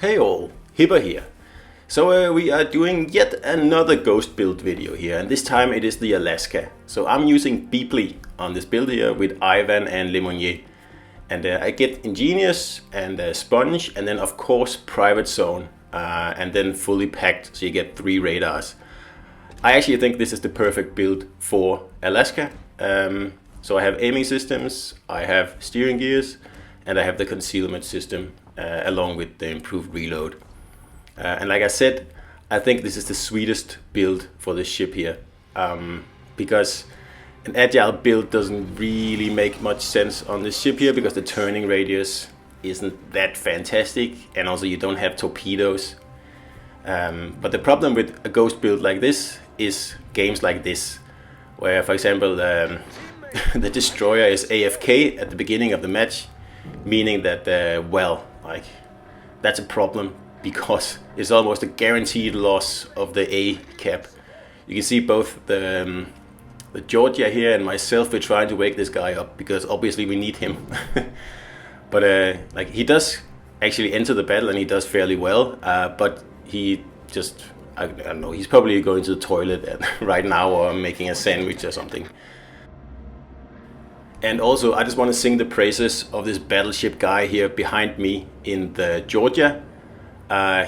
Hey all, Hipper here. So we are doing yet another ghost build video here, and this time it is the Alaska. So I'm using Beepley on this build here with Ivan and Lemonnier. And I get Ingenious and Sponge, and then of course Private Zone, and then fully packed, so you get 3 radars. I actually think this is the perfect build for Alaska. So I have aiming systems, I have steering gears, and I have the concealment system along with the improved reload. And like I said, I think this is the sweetest build for the ship here, because an agile build doesn't really make much sense on this ship here because the turning radius isn't that fantastic, and also you don't have torpedoes. But the problem with a ghost build like this is games like this, where for example the destroyer is AFK at the beginning of the match, meaning that that's a problem because it's almost a guaranteed loss of the A cap. You can see both the Georgia here and myself, we're trying to wake this guy up because obviously we need him. But he does actually enter the battle and he does fairly well, but he just, I don't know, he's probably going to the toilet right now or making a sandwich or something. And also, I just want to sing the praises of this battleship guy here behind me in the Georgia.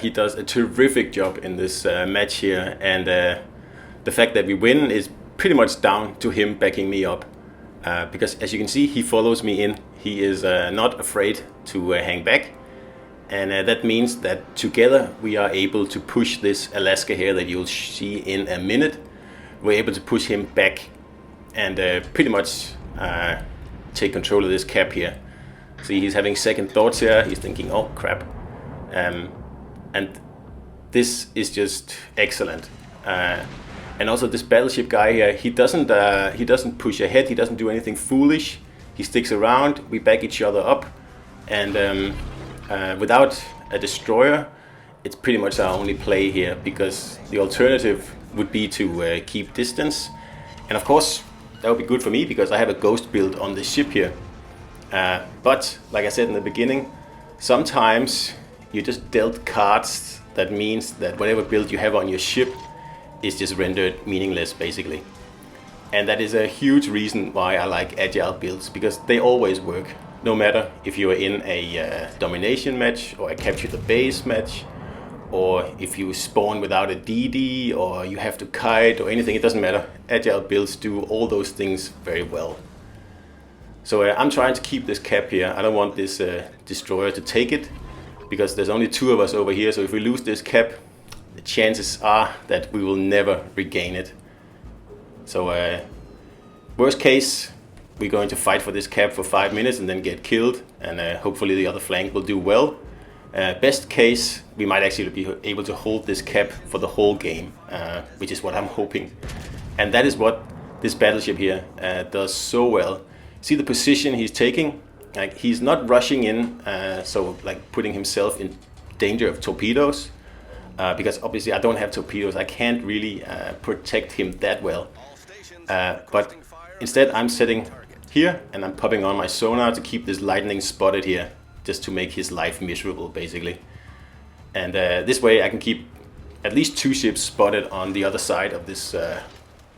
He does a terrific job in this match here, and the fact that we win is pretty much down to him backing me up. Because as you can see, he follows me in. He is not afraid to hang back. And that means that together we are able to push this Alaska here that you'll see in a minute. We're able to push him back and pretty much take control of this cap here. See, he's having second thoughts here. He's thinking, oh crap. And this is just excellent. And also this battleship guy here, he doesn't push ahead. He doesn't do anything foolish. He sticks around. We back each other up. And without a destroyer, it's pretty much our only play here, because the alternative would be to keep distance. And of course, that would be good for me because I have a ghost build on this ship here. But like I said in the beginning, sometimes you just dealt cards that means that whatever build you have on your ship is just rendered meaningless basically. And that is a huge reason why I like agile builds, because they always work. No matter if you are in a domination match or a capture the base match, or if you spawn without a DD, or you have to kite or anything, it doesn't matter. Agile builds do all those things very well. So I'm trying to keep this cap here. I don't want this destroyer to take it, because there's only 2 of us over here, so if we lose this cap, the chances are that we will never regain it. So worst case, we're going to fight for this cap for 5 minutes and then get killed, and hopefully the other flank will do well. Best case, we might actually be able to hold this cap for the whole game, which is what I'm hoping. And that is what this battleship here does so well. See the position he's taking? Like, he's not rushing in, so like putting himself in danger of torpedoes, because obviously I don't have torpedoes. I can't really protect him that well. But instead I'm sitting here and I'm popping on my sonar to keep this lightning spotted here, just to make his life miserable basically. And this way I can keep at least 2 ships spotted on the other side of this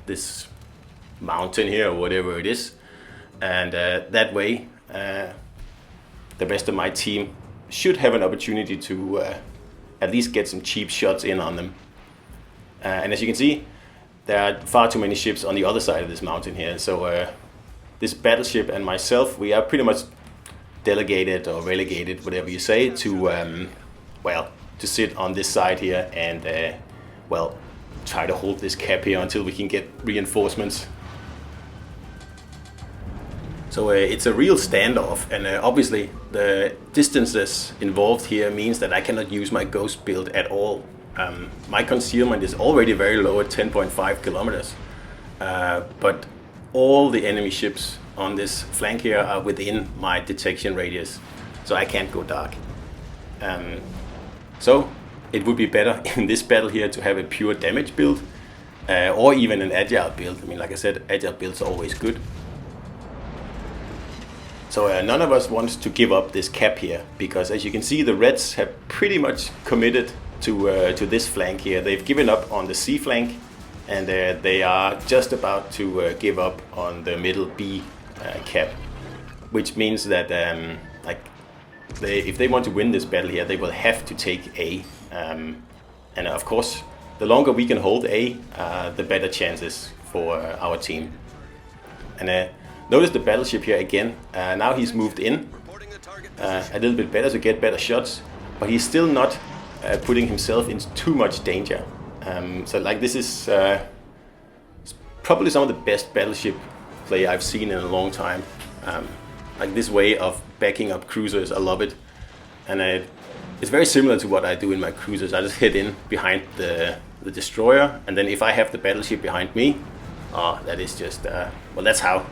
this mountain here, or whatever it is. And that way the rest of my team should have an opportunity to at least get some cheap shots in on them. And as you can see, there are far too many ships on the other side of this mountain here. So this battleship and myself, we are pretty much delegated or relegated, whatever you say, to to sit on this side here and try to hold this cap here until we can get reinforcements. So it's a real standoff, and obviously the distances involved here means that I cannot use my ghost build at all. My concealment is already very low at 10.5 kilometers, but all the enemy ships on this flank here are within my detection radius, so I can't go dark. So it would be better in this battle here to have a pure damage build, or even an agile build. I mean, like I said, agile builds are always good. So none of us wants to give up this cap here, because as you can see, the Reds have pretty much committed to this flank here. They've given up on the C flank, and they are just about to give up on the middle B cap, which means that if they want to win this battle here, they will have to take A. And of course, the longer we can hold A, the better chances for our team. And notice the battleship here again. Now he's moved in a little bit better to get better shots, but he's still not putting himself into too much danger. So like this is probably some of the best battleship play I've seen in a long time. Like this way of backing up cruisers, I love it. And it's very similar to what I do in my cruisers. I just head in behind the destroyer, and then if I have the battleship behind me, that is just well, that's how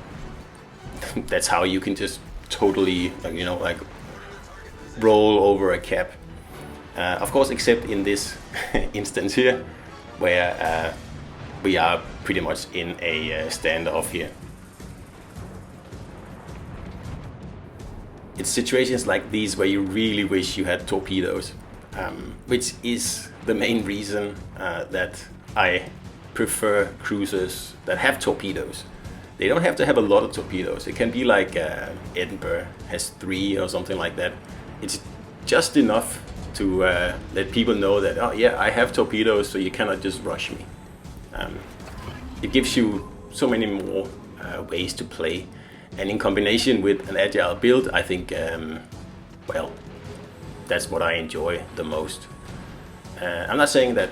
that's how you can just totally like roll over a cap. Of course, except in this instance here, where we are pretty much in a standoff here. It's situations like these where you really wish you had torpedoes, which is the main reason that I prefer cruisers that have torpedoes. They don't have to have a lot of torpedoes. It can be like Edinburgh has 3 or something like that. It's just enough to let people know that, oh yeah, I have torpedoes, so you cannot just rush me. It gives you so many more ways to play. And in combination with an agile build, I think, well, that's what I enjoy the most. I'm not saying that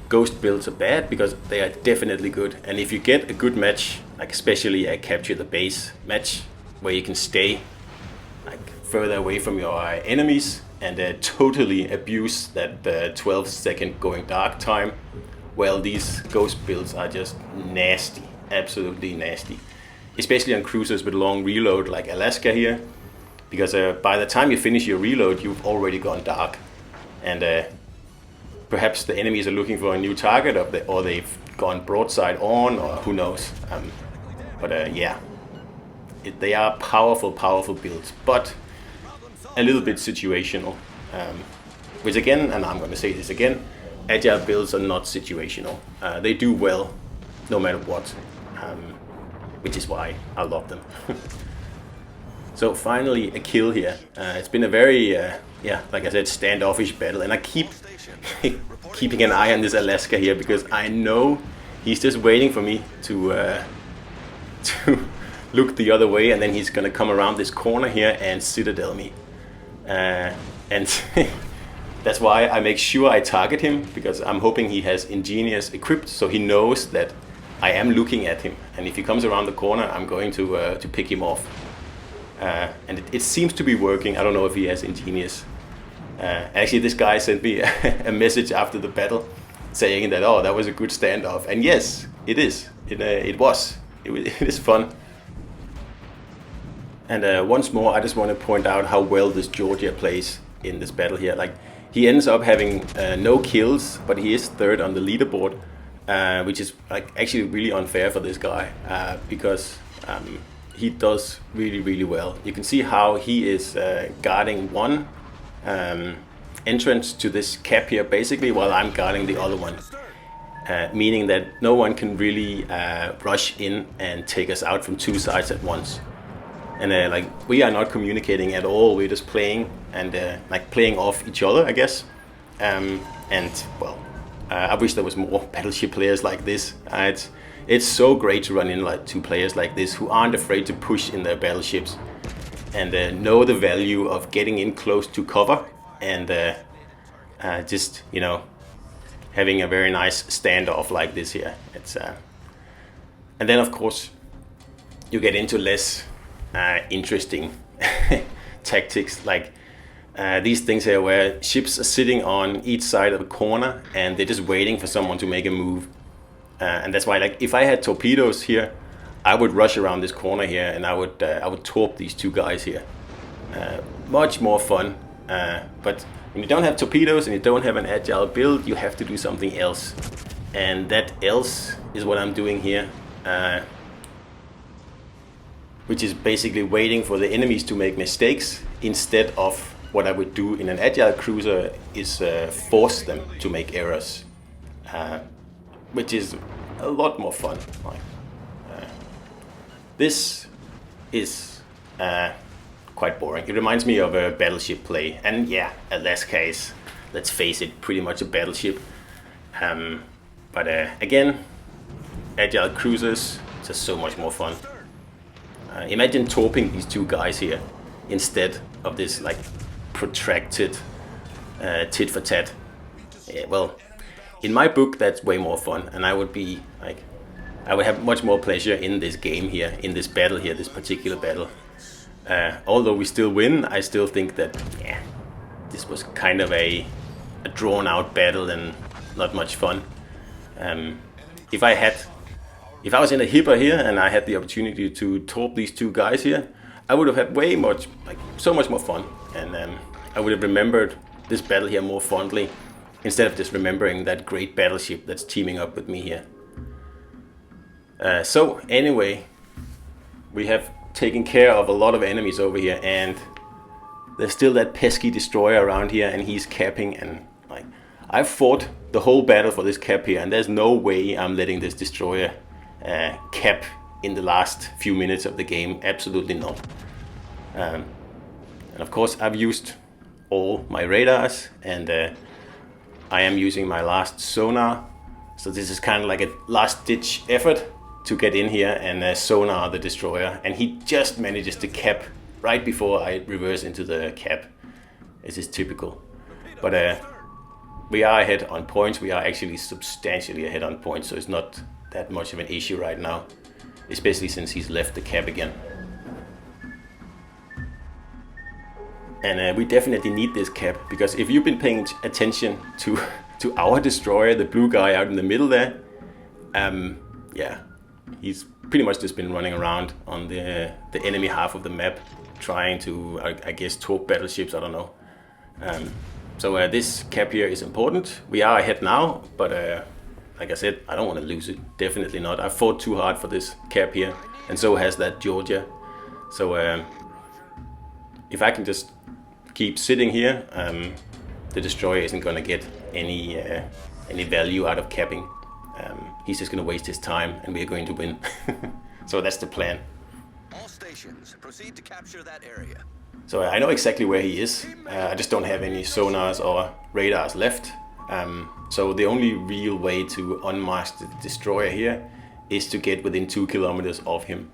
ghost builds are bad, because they are definitely good. And if you get a good match, like especially a capture the base match, where you can stay like further away from your enemies and totally abuse that 12-second going dark time, well, these ghost builds are just nasty, absolutely nasty. Especially on cruisers with long reload like Alaska here, because by the time you finish your reload, you've already gone dark, and perhaps the enemies are looking for a new target, or they've gone broadside on, or who knows. But yeah, they are powerful builds, but a little bit situational. Which again, and I'm going to say this again, agile builds are not situational. They do well no matter what. Which is why I love them. So finally a kill here. It's been a very, yeah, like I said, standoffish battle, and I keep keeping an eye on this Alaska here, because I know he's just waiting for me to look the other way, and then he's gonna come around this corner here and citadel me. And that's why I make sure I target him, because I'm hoping he has Ingenious equipped, so he knows that I am looking at him, and if he comes around the corner, I'm going to pick him off. And it seems to be working. I don't know if he has Ingenious. Actually, this guy sent me a message after the battle saying that, oh, that was a good standoff. And yes, it is. It was. It is fun. And once more, I just want to point out how well this Georgia plays in this battle here. Like, he ends up having no kills, but he is 3rd on the leaderboard. Which is like actually really unfair for this guy, because he does really well. You can see how he is guarding one entrance to this cap here, basically, while I'm guarding the other one, meaning that no one can really rush in and take us out from 2 sides at once. And like, we are not communicating at all. We're just playing and like playing off each other, I guess. And well, I wish there was more battleship players like this. It's so great to run in like 2 players like this who aren't afraid to push in their battleships, and know the value of getting in close to cover, and just, you know, having a very nice standoff like this here. It's and then of course you get into less interesting tactics, like these things here where ships are sitting on each side of a corner and they're just waiting for someone to make a move. And that's why, like, if I had torpedoes here, I would rush around this corner here and I would torp these 2 guys here. Much more fun. But when you don't have torpedoes and you don't have an agile build, you have to do something else. And that else is what I'm doing here. which is basically waiting for the enemies to make mistakes instead of what I would do in an agile cruiser is force them to make errors, which is a lot more fun. This is quite boring. It reminds me of a battleship play, and yeah, Alaska is, let's face it, pretty much a battleship. But again, agile cruisers, just so much more fun. Imagine torping these two guys here instead of this like protracted tit for tat. Yeah, well, in my book that's way more fun, and I would be like, I would have much more pleasure in this game here, in this battle here, this particular battle. Although we still win, I still think that this was kind of a drawn out battle and not much fun. If I was in a hipper here and I had the opportunity to torp these two guys here, I would have had so much more fun, and I would have remembered this battle here more fondly instead of just remembering that great battleship that's teaming up with me here. So anyway, we have taken care of a lot of enemies over here, and there's still that pesky destroyer around here, and he's capping, and like, I've fought the whole battle for this cap here, and there's no way I'm letting this destroyer cap in the last few minutes of the game. Absolutely not. And of course I've used all my radars, and I am using my last sonar, so this is kind of like a last ditch effort to get in here and sonar the destroyer, and he just manages to cap right before I reverse into the cap. This is typical, but we are ahead on points. We are actually substantially ahead on points, so it's not that much of an issue right now, especially since he's left the cap again. And we definitely need this cap, because if you've been paying attention to our destroyer, the blue guy out in the middle there, yeah, he's pretty much just been running around on the enemy half of the map, trying to, I guess, torp battleships, I don't know. So this cap here is important. We are ahead now, but like I said, I don't want to lose it. Definitely not. I fought too hard for this cap here, and so has that Georgia. So if I can just keep sitting here, the destroyer isn't going to get any value out of capping. He's just going to waste his time, and we're going to win. So that's the plan. All stations, proceed to capture that area. So I know exactly where he is. I just don't have any sonars or radars left. So the only real way to unmask the destroyer here is to get within 2 kilometers of him.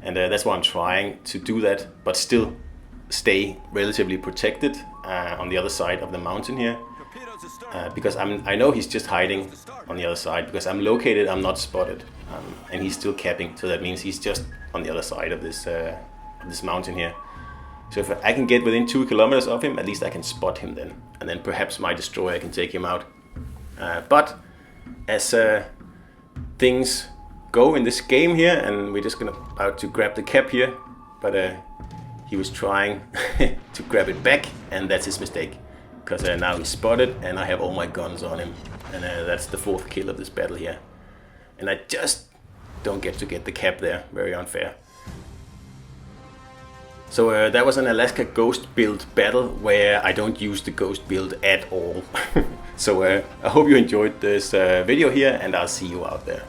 And that's why I'm trying to do that, but still stay relatively protected on the other side of the mountain here. Because I know he's just hiding on the other side, because I'm located, I'm not spotted. And he's still capping, so that means he's just on the other side of this mountain here. So if I can get within 2 kilometers of him, at least I can spot him then. And then perhaps my destroyer can take him out. But as things go in this game here, and we're just about to grab the cap here, but he was trying to grab it back, and that's his mistake. Because now he's spotted, and I have all my guns on him. And that's the 4th kill of this battle here. And I just don't get to get the cap there. Very unfair. So that was an Alaska Ghost build battle where I don't use the Ghost build at all. So I hope you enjoyed this video here, and I'll see you out there.